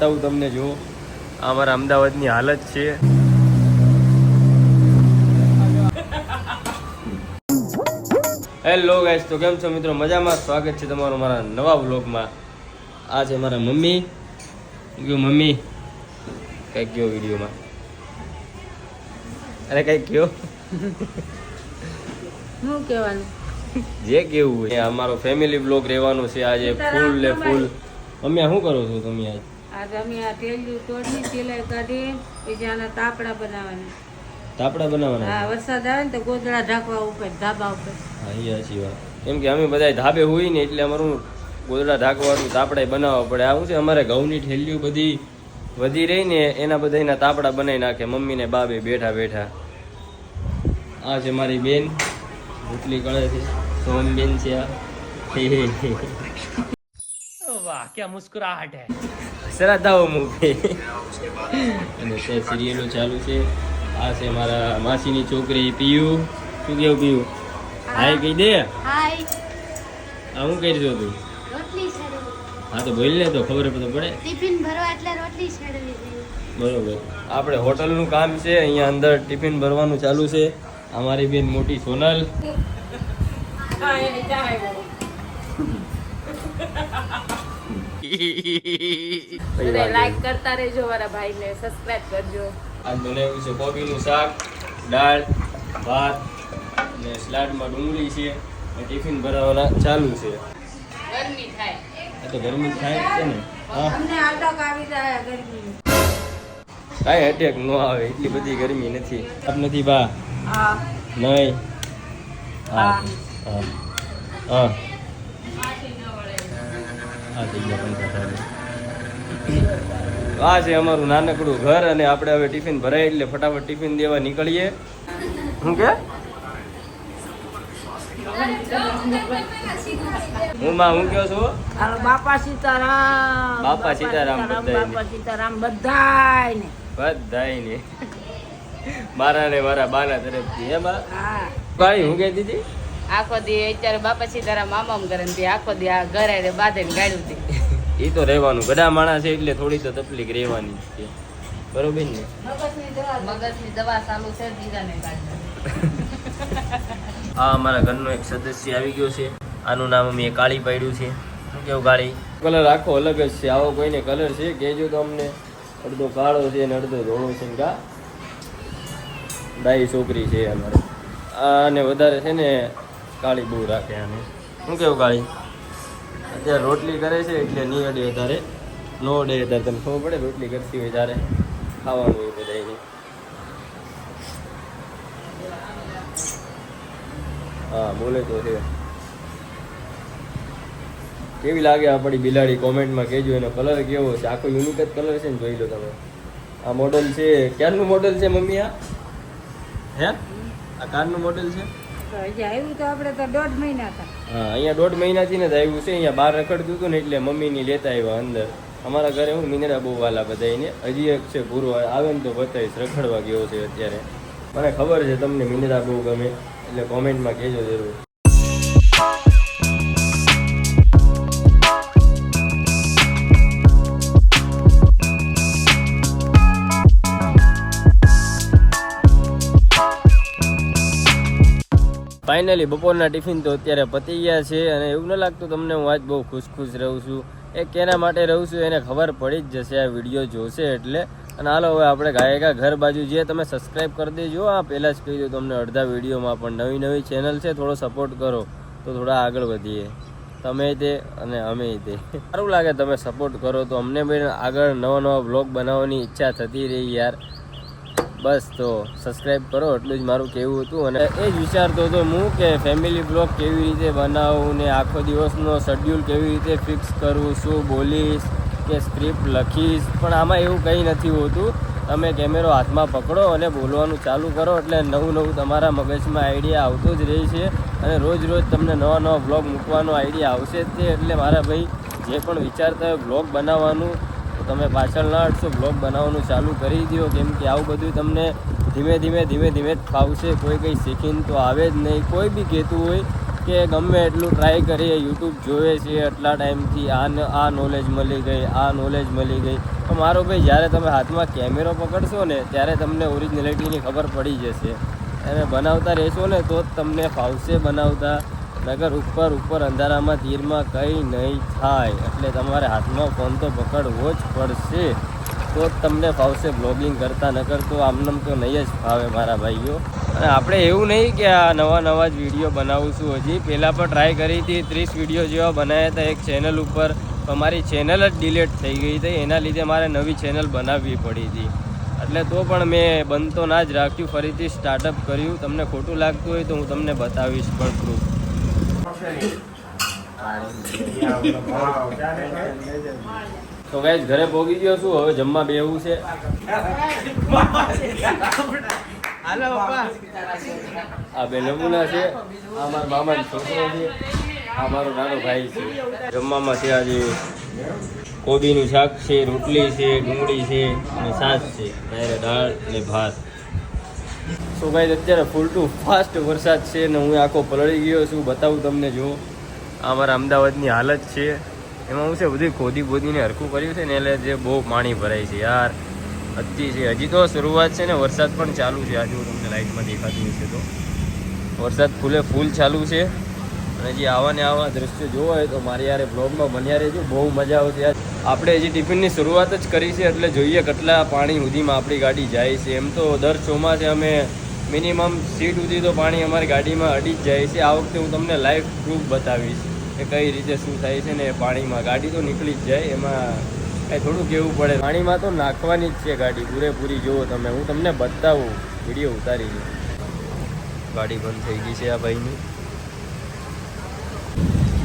તમને જો અમારા અમદાવાદની હાલત છે. હેલો ગાઈસ, તો કેમ છો મિત્રો? મજામાં. સ્વાગત છે તમારું મારા નવા વ્લોગમાં. આ છે મારા મમ્મી. મમ્મી કંઈક કયો વિડીયોમાં, અરે કંઈક કયો શું કહેવાનું, જે કેવું હોય. અમારો ફેમિલી બ્લોગ રહેવાનો છે આજે ફૂલ ને ફૂલ. મમ્મી શું કરો છો તમે આજ? આજે અમે આ ટેલિયું તોડી સિલાઈ કાઢી પછી આના તાપડા બનાવવાના. તાપડા બનાવવાના? હા, વરસાદ આવે ને તો ગોદડા ઢાંકવા ઉપર, ધાબા ઉપર. હા, એ સાચી વાત. કેમ કે અમે બધા ધાબે હોય ને એટલે અમારું ગોદડા ઢાંકવાનું તાપડા બનાવવા પડે. આવું છે અમારે ઘઉંની ઠેલીઓ બધી વધી રહી ને એના બધા એના તાપડા બનાવી નાખે મમ્મી ને બાબે બેઠા બેઠા. આ છે મારી બેન, રોટલી કરે છે. સોમ બેન છે આ. વાહ, ક્યાં મુસ્કરાહટ હે. શ્રદ્ધાઓ મૂકે. અને તે સિરિયલો ચાલુ છે. આ છે મારા માસીની છોકરી પીયુ. શું કેવું પીયુ? હાય કહી દે. હાય. આ હું કરી છો તું? રોટલી છેડવી. હા તો બોલ લે તો ખબર તો પડે. ટિફિન ભરવા એટલે રોટલી છેડવી જોઈએ. બરોબર. આપણે હોટલનું કામ છે, અહીંયા અંદર ટિફિન ભરવાનું ચાલુ છે. અમારી બેન મોટી સોનલ. લાઈક કરતા રહેજો, મારા ભાઈને સબસ્ક્રાઇબ કરજો. આજ બનાવ્યું છે કોબીનું શાક, દાળ, ભાત અને સલાડમાં ડુંગળી છે. ટિફિન ભરાવાના ચાલુ છે. ગરમી થાય. આ તો ગરમી થાય જ છે ને. હા, અમને અટક આવી જાય ગરમી. કાંઈ અટેક ન આવે, એટલી બધી ગરમી નથી. આપ નથી બા? હા. નહીં. હા હા હા. આ છે અમારું નાનકડું ઘર અને આપણે હવે ટિફિન ભરાય એટલે ફટાફટ ટિફિન દેવા નીકળીએ. શું કે હું કયો છું? બાપા સીતારામ. બાપા સીતારામ બાપા સીતારામ બધાયને. બધાયને. મારા ને મારા બાના તરફથી. હે બા? હા. ભાઈ હું કહેતી હતી? આખો દી અત્યારે બાપા સીતારામ આમામ કરે ને આખો દી આ ઘરે બાંધે ને ગાડ્યું હતી. એ તો રહેવાનું, ગધા માણસ છે એટલે થોડી તો તકલીફ રહેવાની જ છે. બરોબર ને? મગજની દવા ચાલુ છે, જીરાને કાઢી. આ અમારા ઘરનો એક સદસ્ય આવી ગયો છે. આનું નામ અમે કાળી પાડ્યું છે. શું કેવું કાળી? કલર આખો અલગ જ છે. આવો કોઈને કલર છે કહેજો તો અમને. અડધો કાળો છે ને અડધો ધોળો છે ને કા ડાઈ છોકરી છે અમારે. આને વધારે છે ને કાળી બહુ રાખે આને. શું કેવું કાળી? અત્યારે રોટલી કરે છે એટલે નહીં અડે વધારે. નો અડે ત્યારે તને ખબર પડે, રોટલી કરતી હોય ત્યારે ખાવાનું હોય બધાને. હા બોલે તો છે. કેવી લાગે આપણી બિલાડી કોમેન્ટમાં કહેજો. એનો કલર કેવો છે? આખો યુનિક જ કલર છે ને, જોઈ લો તમે. આ મોડલ છે. ક્યારનું મોડલ છે મમ્મી આ? હે, આ કારનું મોડલ છે? આવ્યું તો આપણે તો 1.5 મહિના હતા. હા, અહીંયા 1.5 મહિનાથી ને જ આવ્યું છે. અહીંયા બહાર રખડતું હતું ને એટલે મમ્મીની લેતા આવ્યા અંદર. અમારા ઘરે હું મિનરા બહુ વાલા બધાને. હજી એક છે પૂરો, આવે ને તો બતાવીશ. રખડવા ગયો છે અત્યારે. મને ખબર છે તમને મિનરા બહુ ગમે એટલે કોમેન્ટમાં કહેજો જરૂર. ફાઇનલી બપોરના ટિફિન તો અત્યારે પતી ગયા છે અને એવું ન લાગતું તમને હું આજ બહુ ખુશ રહું છું. એ કેના માટે રહું છું એને ખબર પડી જ જશે આ વિડીયો જોશે એટલે. અને હાલો હવે આપણે ગાયકા ઘર બાજુ જે તમે સબસ્ક્રાઈબ કરી દેજો. આ પહેલાં જ કહી દઉં તમને અડધા વિડીયોમાં પણ નવી ચેનલ છે, થોડો સપોર્ટ કરો તો થોડા આગળ વધીએ. તમે તે અને અમે તે. સારું લાગે તમે સપોર્ટ કરો તો અમને બી આગળ નવા બ્લોગ બનાવવાની ઈચ્છા થતી રહી યાર. બસ તો સબસ્ક્રાઈબ કરો, એટલું જ મારું કહેવું હતું. અને એ જ વિચારતો હતો હું કે ફેમિલી બ્લોગ કેવી રીતે બનાવું ને આખો દિવસનો શેડ્યુલ કેવી રીતે ફિક્સ કરું, શું બોલીશ કે સ્ક્રિપ્ટ લખીશ. પણ આમાં એવું કંઈ નથી હોતું. તમે કેમેરો હાથમાં પકડો અને બોલવાનું ચાલુ કરો એટલે નવું તમારા મગજમાં આઈડિયા આવતો જ રહે છે. અને રોજ તમને નવા બ્લોગ મૂકવાનો આઈડિયા આવશે જ તે. એટલે મારા ભાઈ જે પણ વિચારતા હોય બ્લોગ બનાવવાનું તો તમે પાછળ ના હટશો, બ્લોગ બનાવવાનું ચાલુ કરી દો. કેમ કે આવું બધું તમને ધીમે ધીમે જ ફાવશે. કોઈ કંઈ શીખીને તો આવે જ નહીં. કોઈ બી કહેતું હોય કે ગમે એટલું ટ્રાય કરીએ, યુટ્યુબ જોવે છે એટલા ટાઈમથી આ નોલેજ મળી ગઈ, આ નોલેજ મળી ગઈ, તો મારો ભાઈ જ્યારે તમે હાથમાં કેમેરો પકડશો ને ત્યારે તમને ઓરિજિનલિટીની ખબર પડી જશે. અને બનાવતા રહેશો ને તો જ તમને ફાવશે બનાવતા, નગર ઉપર અંધારામાં તીરમાં કંઈ નહીં થાય. એટલે તમારે હાથમાં ફોન તો પકડવો જ પડશે તો જ તમને ફાવશે બ્લોગિંગ કરતાં, નગર તો આમનામ તો નહીં જ ફાવે મારા ભાઈઓ. અને આપણે એવું નહીં કે આ નવા જ વિડીયો બનાવું હજી પહેલાં પણ ટ્રાય કરી હતી, 30 વિડીયો જેવા બનાવ્યા હતા એક ચેનલ ઉપર. મારી ચેનલ જ ડિલીટ થઈ ગઈ હતી, એના લીધે મારે નવી ચેનલ બનાવવી પડી હતી. એટલે તો પણ મેં બંધ તો ના જ રાખ્યું, ફરીથી સ્ટાર્ટઅપ કર્યું. તમને ખોટું લાગતું હોય તો હું તમને બતાવીશ પણ પ્રૂફ. તો ગાઈસ ઘરે પહોંચી ગયો છું, હવે જમવા બેહવું છે. આ બે નમૂના છે, આ મારા મામાનો છોકરો છે, આ મારો નાનો ભાઈ છે. જમવામાં છે આજે કોબીનું શાક છે, રોટલી છે, ડુંગળી છે અને છાશ છે, ત્યારે દાળ અને ભાત. સો ગાઈસ અત્યારે ફૂલ ટુ ફાસ્ટ વરસાદ છે ને હું આખો પલળી ગયો છું. બતાવું તમને. જો આ અમારા અમદાવાદની હાલત છે. એમાં હું છે બધી ખોદીને હરખું કર્યું છે ને એટલે જે બહુ પાણી ભરાય છે યાર, અતિ છે. હજી તો શરૂઆત છે ને, વરસાદ પણ ચાલુ છે. આજે તમને લાઇટમાં દેખાતું હશે તો વરસાદ ફૂલ ચાલુ છે. અને હજી આવા દ્રશ્યો જોવા હોય તો મારી યારે બ્લોગમાં બન્યા રહેજો, બહુ મજા આવશે. આપણે હજી ટિફિનની શરૂઆત જ કરી છે એટલે જોઈએ કેટલા પાણી સુધીમાં આપણી ગાડી જાય છે. એમ તો દર ચોમાસે અમે મિનિમમ સીટ સુધી તો પાણી અમારી ગાડીમાં અડી જ જાય છે. આ વખતે હું તમને લાઈવ પ્રૂફ બતાવીશ કે કઈ રીતે શું થાય છે ને. પાણીમાં ગાડી તો નીકળી જ જાય, એમાં કાંઈ થોડું કહેવું પડે. પાણીમાં તો નાખવાની જ છે ગાડી પૂરેપૂરી. જુઓ તમે, હું તમને બતાવું, વિડીયો ઉતારી છે. ગાડી બંધ થઈ ગઈ છે આ ભાઈની.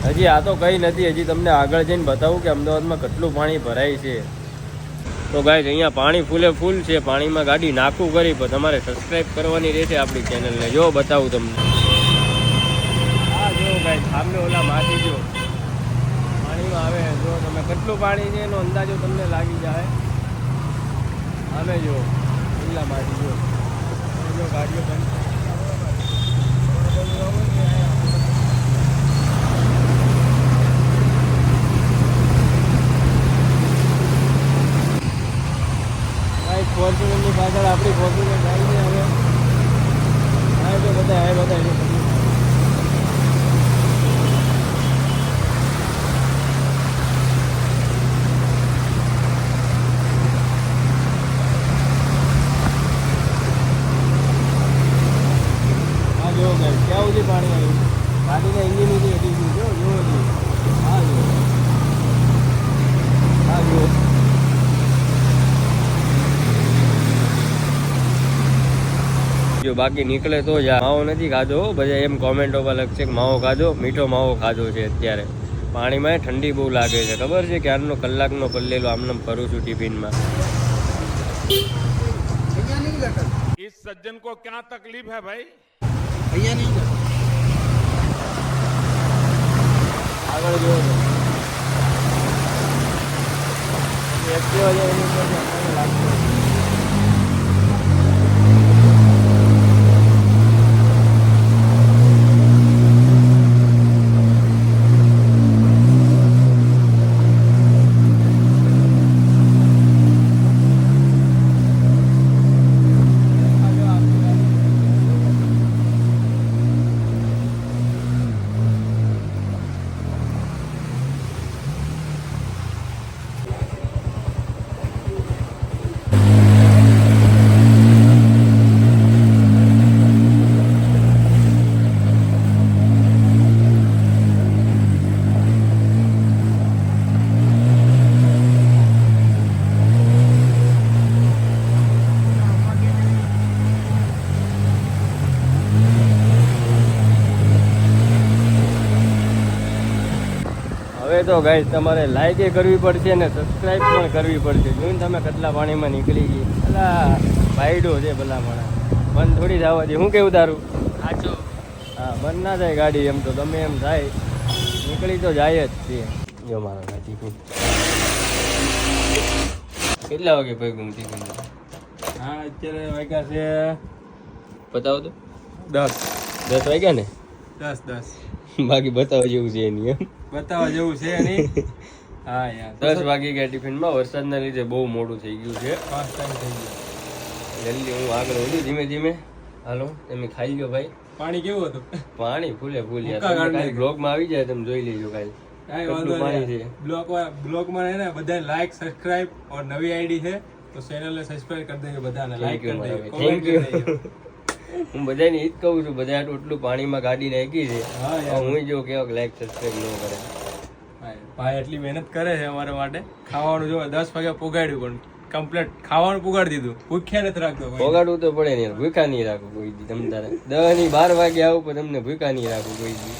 હજી આ તો કંઈ નથી, હજી તમને આગળ જઈને બતાવું કે અમદાવાદમાં કેટલું પાણી ભરાય છે. તો ગાઈસ અહીંયા પાણી ફૂલ છે. પાણીમાં ગાડી નાખું કરી પણ તમારે સબસ્ક્રાઈબ કરવાની રહેશે આપણી ચેનલને. જો બતાવું તમને. હા જો ગાઈસ સામે ઓલા માટી જો પાણીમાં આવે, જો તમે કેટલું પાણી છે એનો અંદાજો તમને લાગી જાય. સામે જો ઓલા માટી જો ગાડીઓ બંધ. ફોર્ચ્યુનરની પાછળ આપણી ફોર્ચ્યુનર જાય છે હવે. હા તો બધા હા જો ક્યાં સુધી પાણી આવ્યું, ગાડીના એન્જિન સુધી હટી ગયું. જો હા જો જો બાકી નીકળે તો જ. માવો નથી ખાધો, બધા એમ કોમેન્ટો પર લખશે કે માવો ખાધો, મીઠો માવો ખાધો છે. અત્યારે પાણીમાં ઠંડી બહુ લાગે છે, ખબર છે. ક્યારનો કલાકનો પલ્લેલો આમનામ ફરું છું ટિફિનમાં. इस सज्जन को क्या तकलीफ है भाई? આગળ જો એક્ટિવા જાય એની ઉપર લાગતું. હવે તો ગાઈસ તમારે લાઈક કરવી પડશે ને સબસ્ક્રાઈબ પણ કરવી પડશે. જોઈને તમે કેટલા પાણીમાં નીકળી ગઈ. પેલા બાઈડો છે ભલા માણા, બંધ થોડી થવા દે. હું કેવું તારું? સાચું. હા, બંધ ના થાય ગાડી. એમ તો ગમે એમ થાય, નીકળી તો જાય જ છે. જો મારા ગાડી કેટલા વાગે ભાઈ ઘૂમતી ગઈ? હા અત્યારે વાગ્યા છે, બતાવો તો. 10 વાગ્યા ને? 10 બાકી બતાવવા જેવું છે એની. એમ બતાવવા જેવું છે નહીં. હા યાર 10 વાગી ગયા ટિફિનમાં. વરસાદના લીધે બહુ મોડું થઈ ગયું છે. 5 ટાઈમ થઈ ગયો. જલ્દી હું આગળ વધું ધીમે ધીમે. હાલો તમે ખાઈ લો ભાઈ. પાણી કેવું હતું? પાણી ફૂલે ફૂલ યાર. મુક્કા ગાડી કાલે બ્લોગમાં આવી જાય તમે જોઈ લેજો કાલે. કાંઈ કેટલું વાંધો પાણી નહીં. છે. બ્લોગમાં है ना બધા લાઈક સબસ્ક્રાઇબ और નવી આઈડી છે તો ચેનલને સબસ્ક્રાઇબ કરી દેજો, બધાને લાઈક કરી દેજો, થેન્ક comment કરી દેજો. યુ. હું બધાને ઈ જ કહું છું, બધા એટલું પાણીમાં ગાડી નાખી છે. હા યાર. હું જો કેવો લાઈક સબસ્ક્રાઇબ ન કરે. ભાઈ એટલી મહેનત કરે છે અમારા માટે. ખાવાનું જો 10 વાગે પોગાડ્યું પણ કમ્પ્લીટ ખાવાનું પોગાડી દીધું. ભૂખ્યા નથી રાખતો કોઈ. પોગાડવું તો પડે ને યાર, ભૂખા નહીં રાખવું કોઈ દી. તમ તારે 10 ની 12 વાગે આવું પણ તમને ભૂખા નહીં રાખવું કોઈ દી.